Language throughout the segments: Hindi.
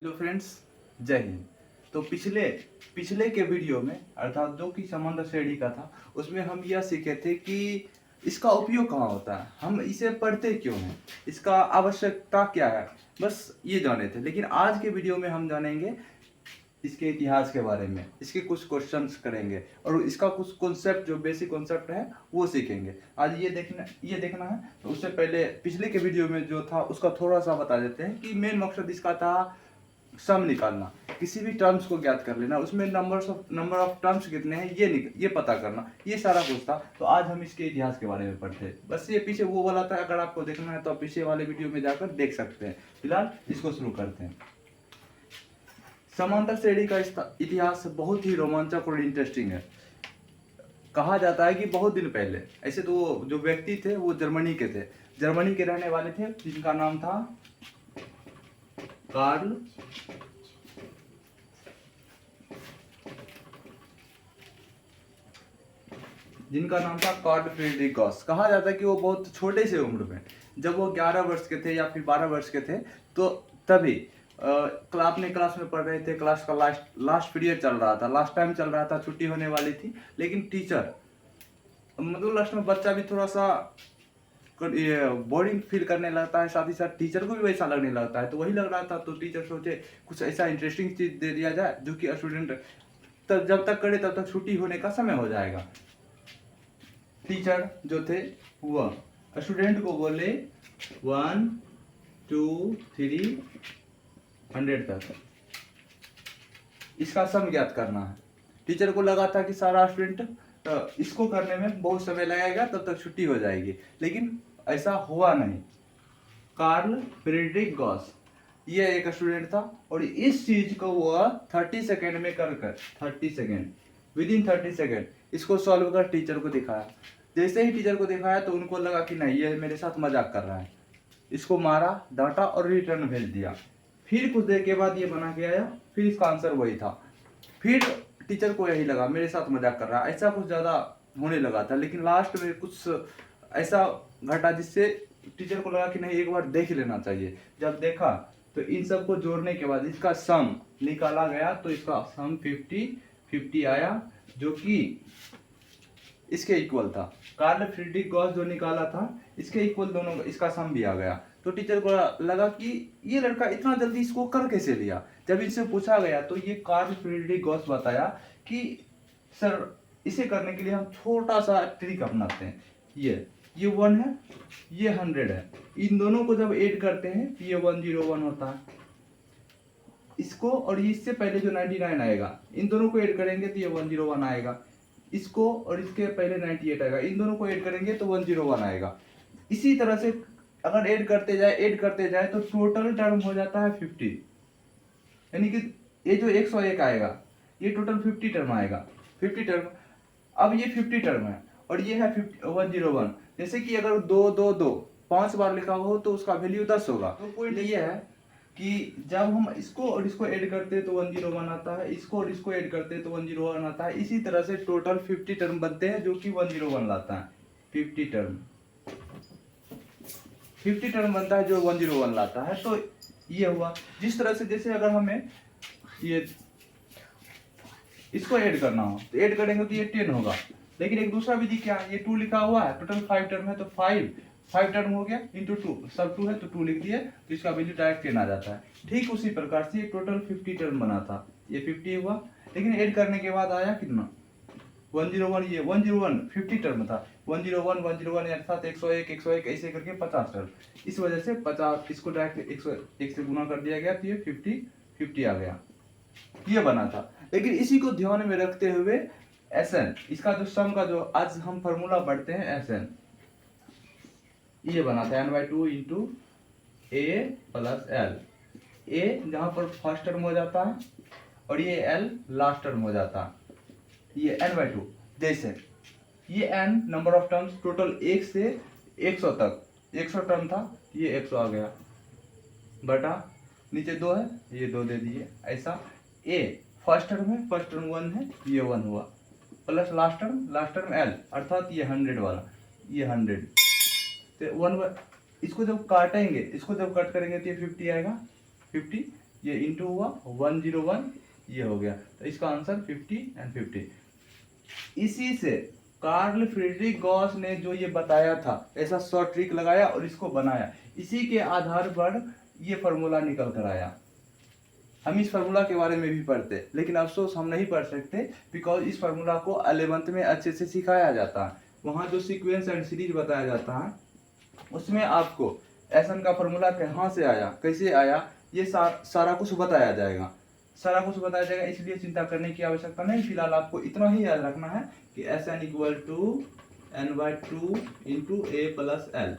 हेलो फ्रेंड्स, जय हिंद। तो पिछले पिछले के वीडियो में अर्थात जो कि समंदर श्रेणी का था, उसमें हम यह सीखे थे कि इसका उपयोग कहाँ होता है, हम इसे पढ़ते क्यों हैं, इसका आवश्यकता क्या है, बस ये जाने थे। लेकिन आज के वीडियो में हम जानेंगे इसके इतिहास के बारे में, इसके कुछ क्वेश्चंस करेंगे और इसका कुछ कॉन्सेप्ट, जो बेसिक कॉन्सेप्ट है वो सीखेंगे। आज ये देखना है। तो उससे पहले पिछले के वीडियो में जो था उसका थोड़ा सा बता देते हैं कि मेन मकसद इसका था सम निकालना, किसी भी टर्म्स को ज्ञात कर लेना, उसमें नंबर ऑफ टर्म्स कितने हैं ये पता करना, ये सारा कुछ था। तो आज हम इसके इतिहास के बारे में पढ़ते हैं। बस ये पीछे वो वाला था, अगर आपको देखना है तो आप पीछे वाले वीडियो में जाकर देख सकते हैं। फिलहाल इसको शुरू करते हैं। समांतर श्रेणी का इतिहास बहुत ही रोमांचक और इंटरेस्टिंग है। कहा जाता है कि बहुत दिन पहले, ऐसे तो वो जो व्यक्ति थे वो जर्मनी के थे, जर्मनी के रहने वाले थे, जिनका नाम था कार्ल फ्रीडरिक गॉस। कहा जाता है कि वो बहुत छोटे से उम्र में, जब वो 11 वर्ष के थे या फिर 12 वर्ष के थे, तो तभी अपने क्लास में पढ़ रहे थे। क्लास का लास्ट पीरियड चल रहा था, लास्ट टाइम चल रहा था, छुट्टी होने वाली थी। लेकिन टीचर, मतलब लास्ट में बच्चा भी थोड़ा सा बोरिंग फील करने लगता है, साथ ही साथ टीचर को भी वैसा लगने लगता है। तो वही लग रहा था, तो टीचर सोचे कुछ ऐसा इंटरेस्टिंग चीज दे दिया जाए जो कि स्टूडेंट तब जब तक करे तब तक छुट्टी होने का समय हो जाएगा। टीचर जो थे वह स्टूडेंट को बोले 1 2 3 100 तक इसका सम ज्ञात करना है। टीचर को लगा था कि सारा स्टूडेंट इसको करने में बहुत समय लगेगा, तब तक छुट्टी हो जाएगी, लेकिन ऐसा हुआ नहीं। कार्ल फ्रीडरिक गॉस, ये एक स्टूडेंट था और इस चीज को वह 30 सेकेंड में कर 30 सेकेंड, विद इन 30 सेकेंड इसको सॉल्व कर टीचर को दिखाया। जैसे ही टीचर को दिखाया तो उनको लगा कि नहीं, ये मेरे साथ मजाक कर रहा है। इसको मारा, डांटा और रिटर्न भेज दिया। फिर कुछ देर के बाद ये बना के आया, फिर इसका आंसर वही था। फिर टीचर को यही लगा मेरे साथ मजाक कर रहा है, ऐसा कुछ ज्यादा होने लगा था। लेकिन लास्ट में कुछ ऐसा घटा जिससे टीचर को लगा कि नहीं, एक बार देख लेना चाहिए। जब देखा तो इन सबको जोड़ने के बाद इसका सम निकाला गया, तो इसका सम 50 आया, जो कि इसके इक्वल था। कार्ल फ्रीडरिक गॉस जो निकाला था, इसके इक्वल दोनों, इसका सम भी आ गया। तो टीचर को लगा कि ये लड़का इतना जल्दी इसको कर कैसे लिया। जब इनसे पूछा गया तो ये कार्ल फ्रीडरिक गॉस बताया कि सर, इसे करने के लिए हम छोटा सा ट्रिक अपनाते हैं। ये 1 है, ये 100 है, इन दोनों को जब ऐड करते हैं तो ये 101 होता है। इसको और इससे पहले जो 99 आएगा, इन दोनों को ऐड करेंगे तो ये 101 आएगा। इसको और इसके पहले 98 आएगा, इन दोनों को ऐड करेंगे तो 101 आएगा। इसी तरह से अगर ऐड करते जाए तो टोटल टर्म हो जाता है 50। यानी कि ये जो 101 आएगा, ये टोटल 50 टर्म आएगा। 50 टर्म, अब ये 50 टर्म है और ये है 101। जैसे कि अगर 2 2 2 5 बार लिखा हो तो उसका वैल्यू 10 होगा। तो पॉइंट ये है कि जब हम इसको और इसको ऐड करते हैं तो 101 आता है, इसको और इसको ऐड करते हैं तो 101 आता है। इसी तरह से टोटल 50 टर्म बनते हैं, जो कि 101 लाता है। 50 टर्म बनता है जो 101 लाता है। तो ये हुआ। जिस तरह से, जैसे अगर हमें ये इसको ऐड करना हो तो ऐड करेंगे तो ये 10 होगा। लेकिन एक दूसरा विधि क्या है, ये 2 लिखा हुआ है, टोटल 5 टर्म है, तो 5 टर्म हो गया इंटू 2, सब 2 है तो 2 लिख दिए, तो इसका वैल्यू डायरेक्ट 10 आ जाता है। ठीक उसी प्रकार से ये टोटल 50 टर्म बना था, ये 50 हुआ। लेकिन ऐड करने के बाद आया कितना, 101। ये 101 50 टर्म था, 101 अर्थात 101 ऐसे करके 50 टर्म। इस वजह से 50, इसको डायरेक्ट 101 से गुना कर दिया गया, तो ये 50 आ गया, ये बना था। लेकिन इसी को ध्यान में रखते हुए Sn, इसका जो सम का जो आज हम फॉर्मूला पढ़ते हैं Sn, ये बना था n/2 into a plus L. A जहां पर फर्स्ट टर्म हो जाता है और ये l लास्ट टर्म हो जाता है, ये n/2। जैसे ये n number of terms total 1 से 100 तक, 100 टर्म था, ये 100 आ गया, बटा नीचे 2 है, ये 2 दे दिए। ऐसा a फर्स्ट टर्म है, फर्स्ट टर्म 1 है, ये 1 हुआ, प्लस लास्ट टर्म l अर्थात ये 100 वाला, ये 100। तो 1, इसको जब काटेंगे, इसको जब कट करेंगे तो ये 50 आएगा, 50। ये इंटू हुआ 101, ये हो गया, तो इसका आंसर 50 एंड 50। इसी से कार्ल फ्रेडरिक गॉस ने जो ये बताया था, ऐसा शॉर्ट ट्रिक लगाया और इसको बनाया, इसी के आधार पर ये फार्मूला निकल कर आया। हम इस फार्मूला के बारे में भी पढ़ते, लेकिन अफसोस हम नहीं पढ़ सकते, बिकॉज इस फार्मूला को 11th में अच्छे से सिखाया जाता है। वहाँ जो सीक्वेंस एंड सीरीज बताया जाता है उसमें आपको एसन का फार्मूला कहाँ से आया, कैसे आया, ये सारा कुछ बताया जाएगा, सारा कुछ बताया जाएगा। इसलिए चिंता करने की आवश्यकता नहीं, फिलहाल आपको इतना ही याद रखना है कि S N equal to n/2 into A plus L,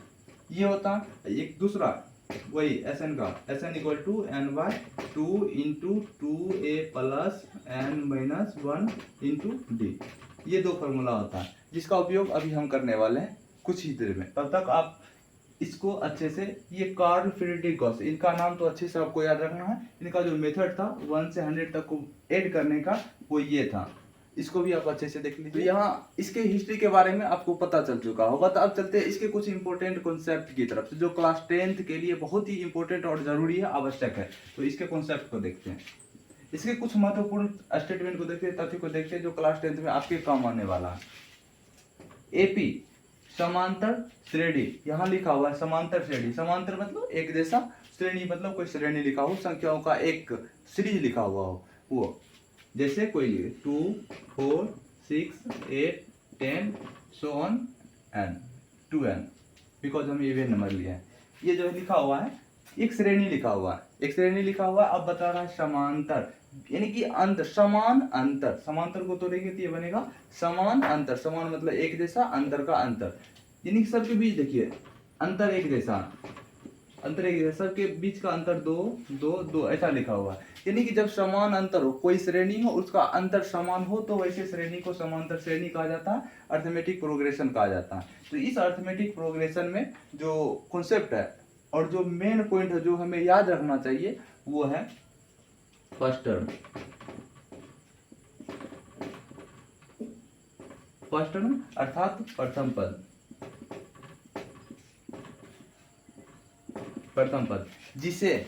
ये होता है। एक दूसरा वही एस एन का, S N equal to n/2 into 2a plus n-1 into D, ये दो फार्मूला होता है जिसका उपयोग अभी हम करने वाले हैं कुछ ही देर में। तब तक आप इसको अच्छे से, ये कार्ल फ्रेडरिक गॉस, इनका नाम तो अच्छे से आपको याद रखना है। इनका जो मेथड था 1 से 100 तक को ऐड करने का, वो ये था, इसको भी आप अच्छे से देख लीजिए। तो यहाँ इसके हिस्ट्री के बारे में आपको पता चल चुका होगा। तो अब चलते हैं इसके कुछ इंपॉर्टेंट कॉन्सेप्ट की तरफ से, जो क्लास 10th के लिए बहुत ही इंपॉर्टेंट और जरूरी है, आवश्यक है। तो इसके कॉन्सेप्ट को देखते हैं, इसके कुछ महत्वपूर्ण स्टेटमेंट को देखते हैं, तथ्य को देखते हैं, जो क्लास 10th में आपके काम आने वाला है। एपी समांतर श्रेणी, यहाँ लिखा हुआ है समांतर श्रेणी, समांतर मतलब एक जैसा, श्रेणी मतलब कोई श्रेणी लिखा हो, संख्याओं का एक सीरीज लिखा हुआ हो, वो जैसे कोई 2 4 6 8 10 so on and 2n, because हम इवन नंबर लिया है। ये जो लिखा हुआ है एक श्रेणी लिखा हुआ है, एक श्रेणी लिखा हुआ है। अब बता रहा है समांतर, यानी कि अंतर, समान अंतर, समांतर को तोड़ेंगे तो ये बनेगा समान अंतर। समान मतलब एक जैसा, अंतर का अंतर, यानी कि सबके बीच देखिए अंतर एक जैसा, अंतर एक जैसा, सबके बीच का अंतर 2 2 2 ऐसा लिखा हुआ है। यानी कि जब समान अंतर हो, कोई श्रेणी हो, उसका अंतर समान हो, तो वैसे श्रेणी को समांतर श्रेणी कहा जाता है, अर्थमेटिक प्रोग्रेशन कहा जाता है। तो इस अर्थमेटिक प्रोग्रेशन में जो कॉन्सेप्ट है और जो मेन पॉइंट है जो हमें याद रखना चाहिए, वो है फर्स्ट टर्म। फर्स्ट टर्म अर्थात प्रथम पद, प्रथम पद, जिसे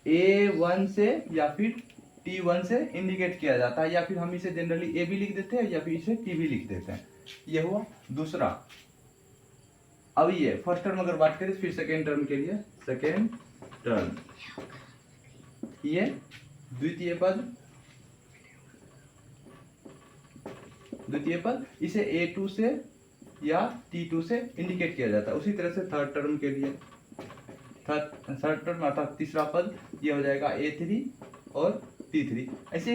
A1 से या फिर T1 से इंडिकेट किया जाता है, या फिर हम इसे जनरली A भी लिख देते हैं या फिर इसे T भी लिख देते हैं। ये हुआ दूसरा। अब ये फर्स्ट टर्म अगर बात करें, फिर सेकेंड टर्म के लिए सेकेंड टर्म, ये द्वितीय पद, द्वितीय पद, इसे A2 से या T2 से इंडिकेट किया जाता है। उसी तरह से थर्ड टर्म के लिए, थर्ड टर्म अर्थात तीसरा पद, ये हो जाएगा A3 और T3। ऐसे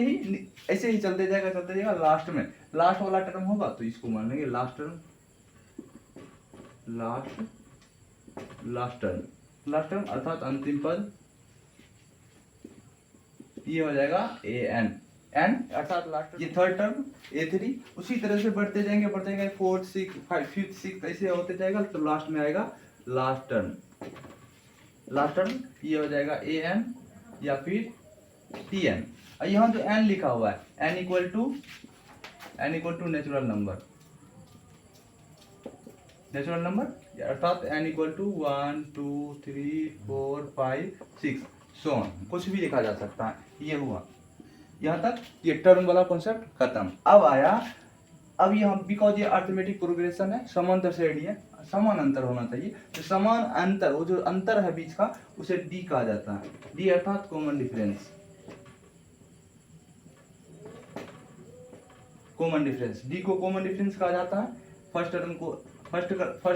ही चलते जाएगा। लास्ट में लास्ट वाला टर्म होगा तो इसको मान लेंगे लास्ट टर्म, लास्ट टर्म अर्थात अंतिम पद, ये हो जाएगा AN, एन अर्थात लास्ट। ये थर्ड टर्म A3। उसी तरह से बढ़ते जाएंगे 4th 6th 5th 6th ऐसे होते जाएगा, तो लास्ट में आएगा लास्ट टर्म। लास्ट टर्म ये हो जाएगा AN या फिर TN। और यहाँ जो n लिखा हुआ है, n equal to natural number, natural number अर्थात n equal to 1 2 3 4 5 6 so on, कुछ भी लिखा जा सकता है। ये हुआ यहाँ तक, ये टर्म वाला कॉन्सेप्ट खत्म। अब आया, अब यहाँ बिकॉज ये अर्थमेटिक प्रोग्रेशन है, समांतर श्रेणी है, समान अंतर होना चाहिए, तो समान अंतर, वो जो अंतर है बीच का, उसे डी कहा जाता है। डी अर्थात common difference, common difference, D को कॉमन डिफरेंस कहा जाता है। फर्स्ट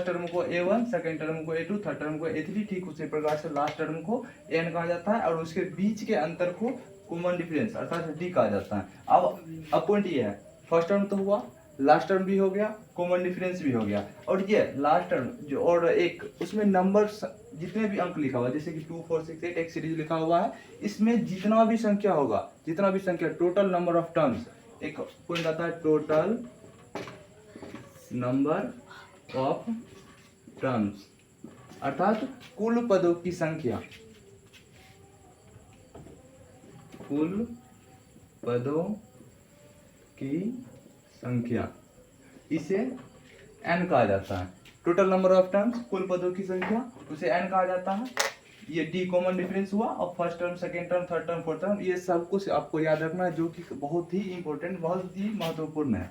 टर्म को A1, सेकंड टर्म को A2, थर्ड टर्म को A3, ठीक उसी प्रकार से लास्ट टर्म को N कहा जाता है, और उसके बीच के अंतर को कॉमन डिफरेंस अर्थात डी कहा जाता है। अब पॉइंट ये है, फर्स्ट टर्म तो हुआ, लास्ट टर्म भी हो गया, कॉमन डिफरेंस भी हो गया, और ये लास्ट टर्म जो और एक उसमें नंबर जितने भी अंक लिखा हुआ है, जैसे कि 2 4 6 8 एक सीरीज लिखा हुआ है, इसमें जितना भी संख्या होगा, जितना भी संख्या, टोटल नंबर ऑफ टर्म्स, एक पॉइंट आता है टोटल नंबर ऑफ टर्म्स अर्थात कुल पदों की संख्या, कुल पदों की संख्या, इसे n कहा जाता है। टोटल नंबर ऑफ टर्म्स, कुल पदों की संख्या, उसे n कहा जाता है। ये टी कॉमन डिफरेंस हुआ, और first term, second term, third term, fourth term, ये सब कुछ आपको याद रखना है, जो कि बहुत ही इंपॉर्टेंट, बहुत ही महत्वपूर्ण है।